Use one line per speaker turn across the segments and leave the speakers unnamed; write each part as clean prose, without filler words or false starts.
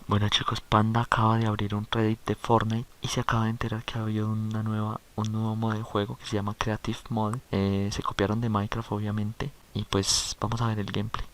Bueno chicos, Panda acaba de abrir un Reddit de Fortnite y se acaba de enterar que ha habido un nuevo modo de juego que se llama Creative Mode. Se copiaron de Minecraft obviamente y pues vamos a ver el gameplay.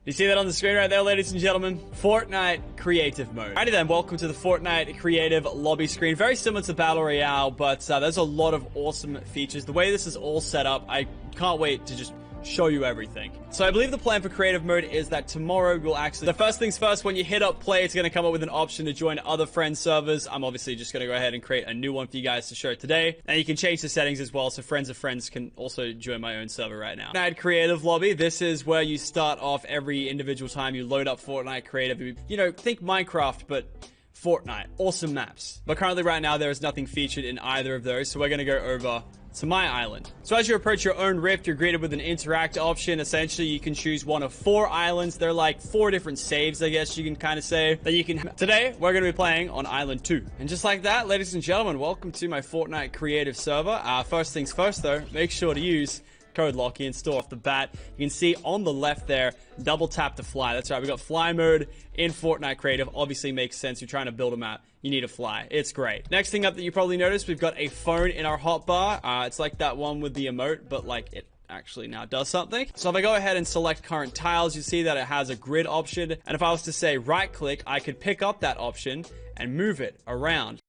You see that on the screen right there, ladies and gentlemen? Fortnite Creative Mode. Alrighty then, welcome to the Fortnite Creative Lobby screen. Very similar to Battle Royale, but there's a lot of awesome features. The way this is all set up, I can't wait to just show you everything. So I believe the plan for creative mode is that tomorrow we'll actually, the first things first, when you hit up play, it's going to come up with an option to join other friend servers. I'm obviously just going to go ahead and create a new one for you guys to show today. And you can change the settings as well, so friends of friends can also join my own server right now. Fortnite Creative Lobby, this is where you start off every individual time you load up Fortnite Creative. You know, think Minecraft, but Fortnite. Awesome maps. But currently right now there is nothing featured in either of those, so we're going to go over to my island. So as you approach your own rift, you're greeted with an interact option. Essentially, you can choose one of 4 islands. They're like 4 different saves, I guess you can kind of say, that you can. Today, we're going to be playing on Island 2. And just like that, ladies and gentlemen, welcome to my Fortnite creative server. First things first, though, make sure to use code Lockie and store off the bat. You can see on the left there, double tap to fly. That's right, we got fly mode in Fortnite Creative. Obviously makes sense. You're trying to build a map, you need to fly. It's great. Next thing up that you probably noticed, we've got a phone in our hotbar. It's like that one with the emote, but like it actually now does something. So if I go ahead and select current tiles, you see that it has a grid option. And if I was to say right click, I could pick up that option and move it around.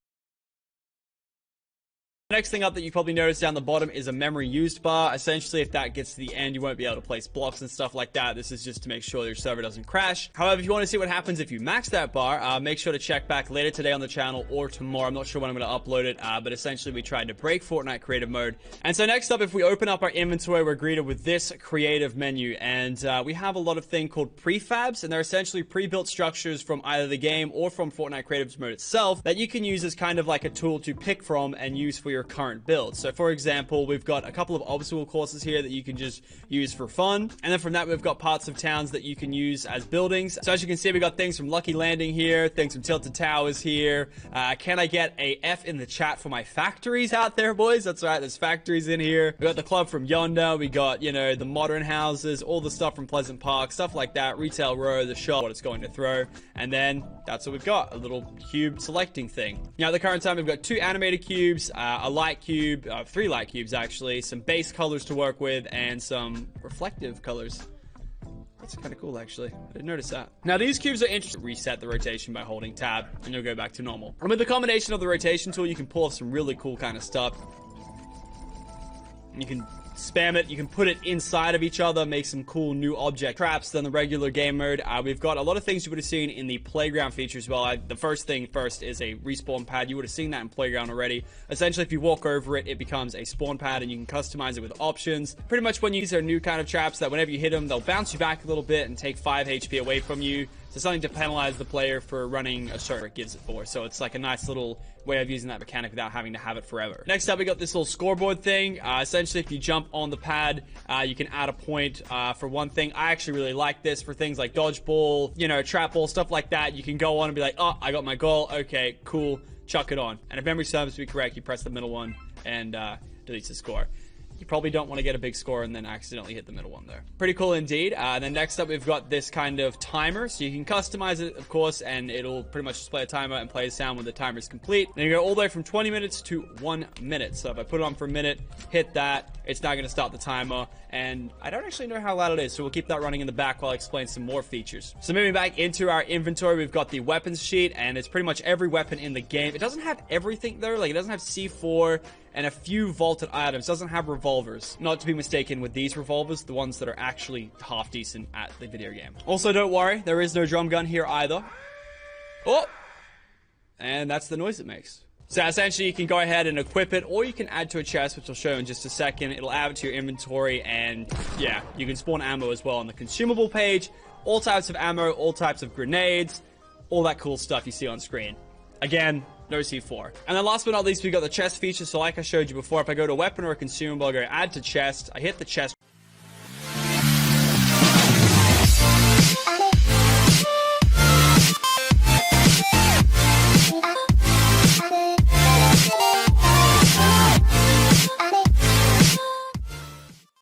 Next thing up that you probably noticed down the bottom is a memory used bar. Essentially, if that gets to the end, you won't be able to place blocks and stuff like that. This is just to make sure your server doesn't crash. However, if you want to see what happens if you max that bar, make sure to check back later today on the channel or tomorrow. I'm not sure when I'm going to upload it, but essentially we tried to break Fortnite creative mode. And so next up, if we open up our inventory, we're greeted with this creative menu. And we have a lot of thing called prefabs, and they're essentially pre-built structures from either the game or from Fortnite creative mode itself that you can use as kind of like a tool to pick from and use for your current build. So for example, we've got a couple of obstacle courses here that you can just use for fun, and then from that we've got parts of towns that you can use as buildings. So as you can see, we got things from Lucky Landing here, things from Tilted Towers here. Can I get a F in the chat for my factories out there, boys? That's right, there's factories in here. We got the club from Yonder, we got, you know, the modern houses, all the stuff from Pleasant Park, stuff like that, retail row, the shop, what it's going to throw, and then that's what we've got, a little cube selecting thing. Now at the current time we've got 2 animated cubes, a light cube, 3 light cubes actually, some base colors to work with, and some reflective colors. That's kind of cool actually, I didn't notice that. Now these cubes are interesting. Reset the rotation by holding tab and you'll go back to normal. And with the combination of the rotation tool, you can pull off some really cool kind of stuff. You can spam it, you can put it inside of each other, make some cool new object traps than the regular game mode. We've got a lot of things you would have seen in the playground feature as well. The first thing first is a respawn pad. You would have seen that in playground already. Essentially, if you walk over it, it becomes a spawn pad and you can customize it with options. Pretty much when you use our new kind of traps that whenever you hit them, they'll bounce you back a little bit and take 5 HP away from you. So something to penalize the player for running a server it gives it for. So it's like a nice little way of using that mechanic without having to have it forever. Next up, we got this little scoreboard thing. Essentially, if you jump on the pad, you can add a point for one thing. I actually really like this for things like dodgeball, you know, trap ball, stuff like that. You can go on and be like, oh, I got my goal. Okay, cool. Chuck it on. And if memory serves to be correct, you press the middle one and deletes the score. You probably don't want to get a big score and then accidentally hit the middle one there. Pretty cool indeed. Then next up, we've got this kind of timer. So you can customize it, of course, and it'll pretty much display a timer and play a sound when the timer is complete. Then you go all the way from 20 minutes to 1 minute. So if I put it on for a minute, hit that, it's not going to start the timer. And I don't actually know how loud it is, so we'll keep that running in the back while I explain some more features. So moving back into our inventory, we've got the weapons sheet, and it's pretty much every weapon in the game. It doesn't have everything there. Like, it doesn't have C4 and a few vaulted items. It doesn't have revolvers. Not to be mistaken with these revolvers, the ones that are actually half decent at the video game. Also, don't worry, there is no drum gun here either. Oh! And that's the noise it makes. So essentially, you can go ahead and equip it, or you can add to a chest, which I'll show you in just a second. It'll add it to your inventory, and yeah, you can spawn ammo as well on the consumable page. All types of ammo, all types of grenades, all that cool stuff you see on screen. Again, no C4. And then last but not least, we got the chest feature. So like I showed you before, if I go to weapon or a consumable, I go add to chest, I hit the chest